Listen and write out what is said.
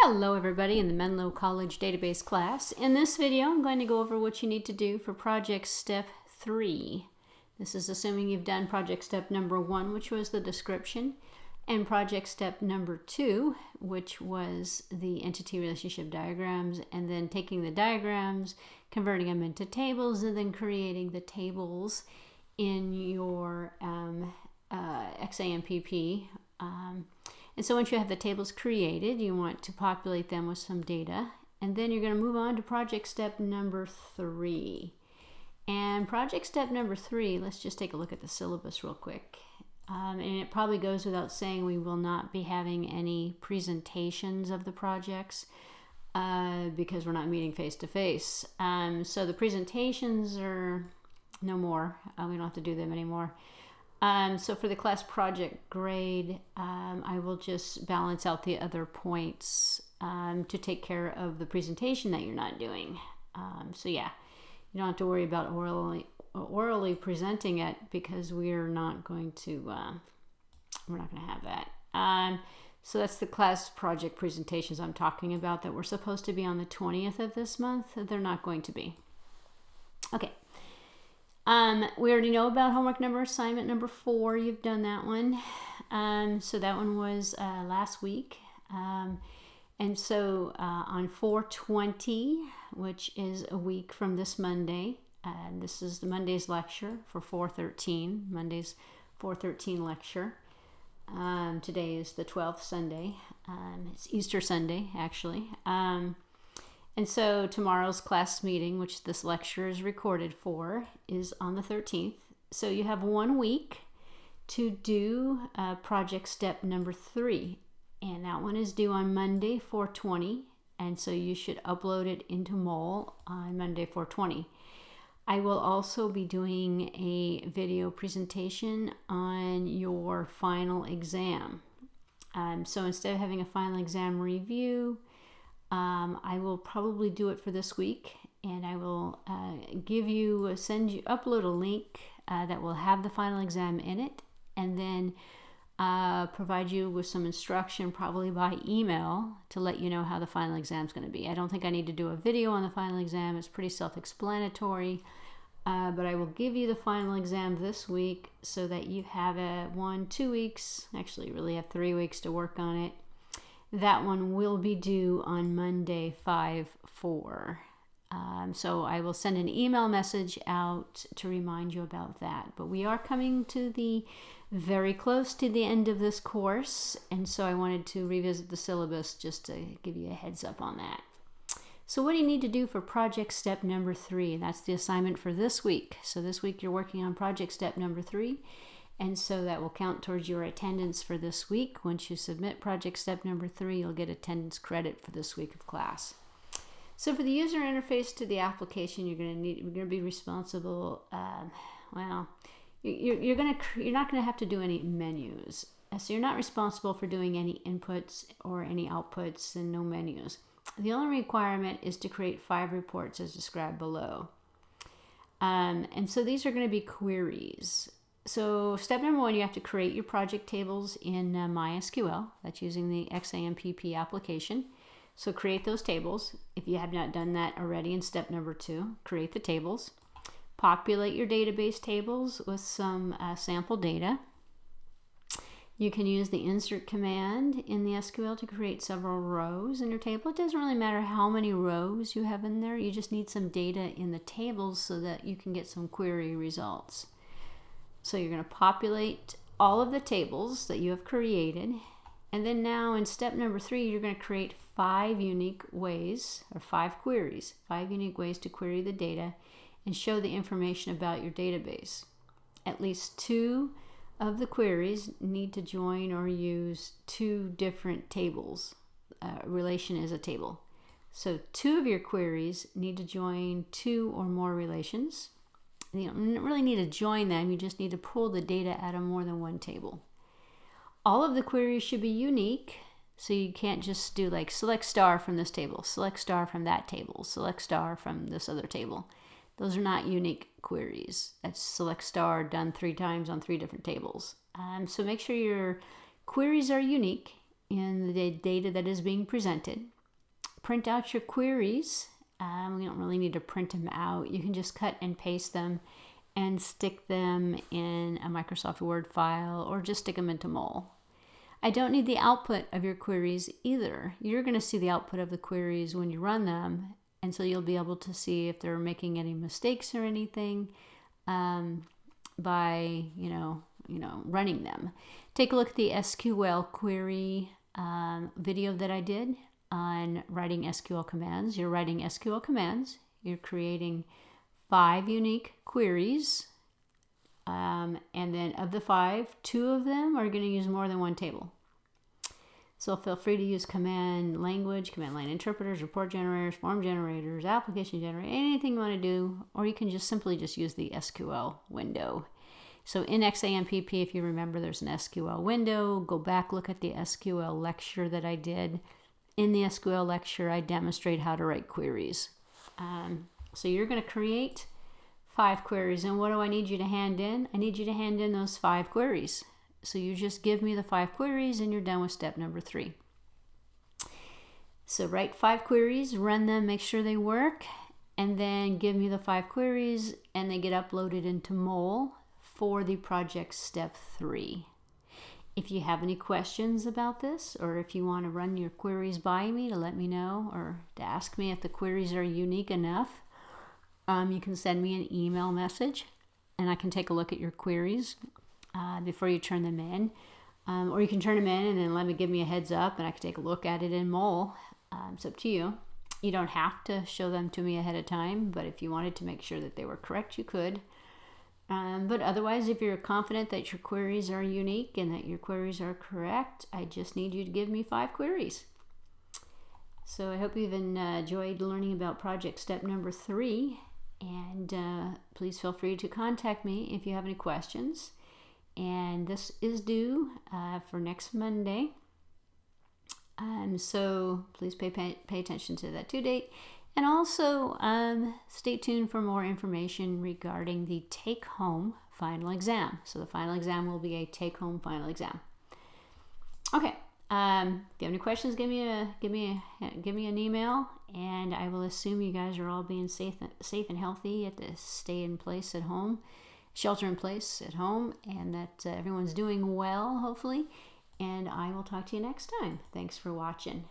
Hello everybody in the Menlo College Database class. In this video I'm going to go over what you need to do for project step 3. This is assuming you've done project step number 1, which was the description, and project step number 2, which was the entity relationship diagrams, and then taking the diagrams, converting them into tables, and then creating the tables in your XAMPP. And so once you have the tables created, you want to populate them with some data. And then you're going to move on to project step number 3. And project step number 3, let's just take a look at the syllabus real quick. And it probably goes without saying we will not be having any presentations of the projects because we're not meeting face-to-face. So the presentations are no more. We don't have to do them anymore. So for the class project grade, I will just balance out the other points to take care of the presentation that you're not doing. So yeah, you don't have to worry about orally presenting it because we're not going to have that. So that's the class project presentations I'm talking about that were supposed to be on the 20th of this month. They're not going to be. Okay. We already know about homework number assignment number 4. You've done that one. So that one was last week. And so on 4/20, which is a week from this Monday, this is the Monday's lecture for 4/13, Monday's 4/13 lecture. Today is the 12th Sunday. It's Easter Sunday, actually. And so tomorrow's class meeting, which this lecture is recorded for, is on the 13th. So you have 1 week to do project step number 3. And that one is due on Monday, 4/20. And so you should upload it into MOL on Monday, 4/20. I will also be doing a video presentation on your final exam. So instead of having a final exam review, I will probably do it for this week, and I will upload a link that will have the final exam in it, and then provide you with some instruction probably by email to let you know how the final exam is going to be. I don't think I need to do a video on the final exam. It's pretty self-explanatory, but I will give you the final exam this week so that you have 2 weeks, actually you really have 3 weeks to work on it. That one will be due on Monday, 5/4. So I will send an email message out to remind you about that. But we are coming to very close to the end of this course, and so I wanted to revisit the syllabus just to give you a heads up on that. So what do you need to do for project step number 3? That's the assignment for this week. So this week you're working on project step number 3. And so that will count towards your attendance for this week. Once you submit project step number 3, you'll get attendance credit for this week of class. So for the user interface to the application, you're going to be responsible. You're not going to have to do any menus. So you're not responsible for doing any inputs or any outputs, and no menus. The only requirement is to create 5 reports as described below. And so these are going to be queries. So step number 1, you have to create your project tables in MySQL. That's using the XAMPP application. So create those tables. If you have not done that already in step number 2, create the tables. Populate your database tables with some sample data. You can use the insert command in the SQL to create several rows in your table. It doesn't really matter how many rows you have in there. You just need some data in the tables so that you can get some query results. So you're going to populate all of the tables that you have created. And then now in step number 3, you're going to create 5 unique ways, or 5 queries, 5 unique ways to query the data and show the information about your database. At least 2 of the queries need to join or use 2 different tables. Relation is a table. So 2 of your queries need to join 2 or more relations. You don't really need to join them, you just need to pull the data out of more than one table. All of the queries should be unique, so you can't just do like select star from this table, select star from that table, select star from this other table. Those are not unique queries. That's select star done 3 times on 3 different tables. So make sure your queries are unique in the data that is being presented. print out your queries. We don't really need to print them out. You can just cut and paste them and stick them in a Microsoft Word file or just stick them into Mole. I don't need the output of your queries either. You're going to see the output of the queries when you run them, and so you'll be able to see if they're making any mistakes or anything by running them. Take a look at the SQL query video that I did on writing SQL commands. You're writing SQL commands. You're creating 5 unique queries. And then of the 5, 2 of them are going to use more than one table. So feel free to use command language, command line interpreters, report generators, form generators, application generators, anything you want to do, or you can just simply use the SQL window. So in XAMPP, if you remember, there's an SQL window. Go back, look at the SQL lecture that I did. In the SQL lecture, I demonstrate how to write queries. So you're going to create 5 queries. And what do I need you to hand in? I need you to hand in those 5 queries. So you just give me the 5 queries and you're done with step number 3. So write 5 queries, run them, make sure they work, and then give me the 5 queries and they get uploaded into Mole for the project step 3. If you have any questions about this, or if you want to run your queries by me to let me know, or to ask me if the queries are unique enough, you can send me an email message and I can take a look at your queries before you turn them in. Or you can turn them in and then give me a heads up and I can take a look at it in Mole. It's up to you. You don't have to show them to me ahead of time, but if you wanted to make sure that they were correct, you could. But otherwise, if you're confident that your queries are unique and that your queries are correct, I just need you to give me 5 queries. So I hope you've enjoyed learning about project step number 3. And please feel free to contact me if you have any questions. And this is due for next Monday. So please pay attention to that due date. And also stay tuned for more information regarding the take-home final exam. So the final exam will be a take-home final exam. Okay. If you have any questions, give me an email, and I will assume you guys are all being safe and healthy at the shelter in place at home, and that everyone's doing well, hopefully. And I will talk to you next time. Thanks for watching.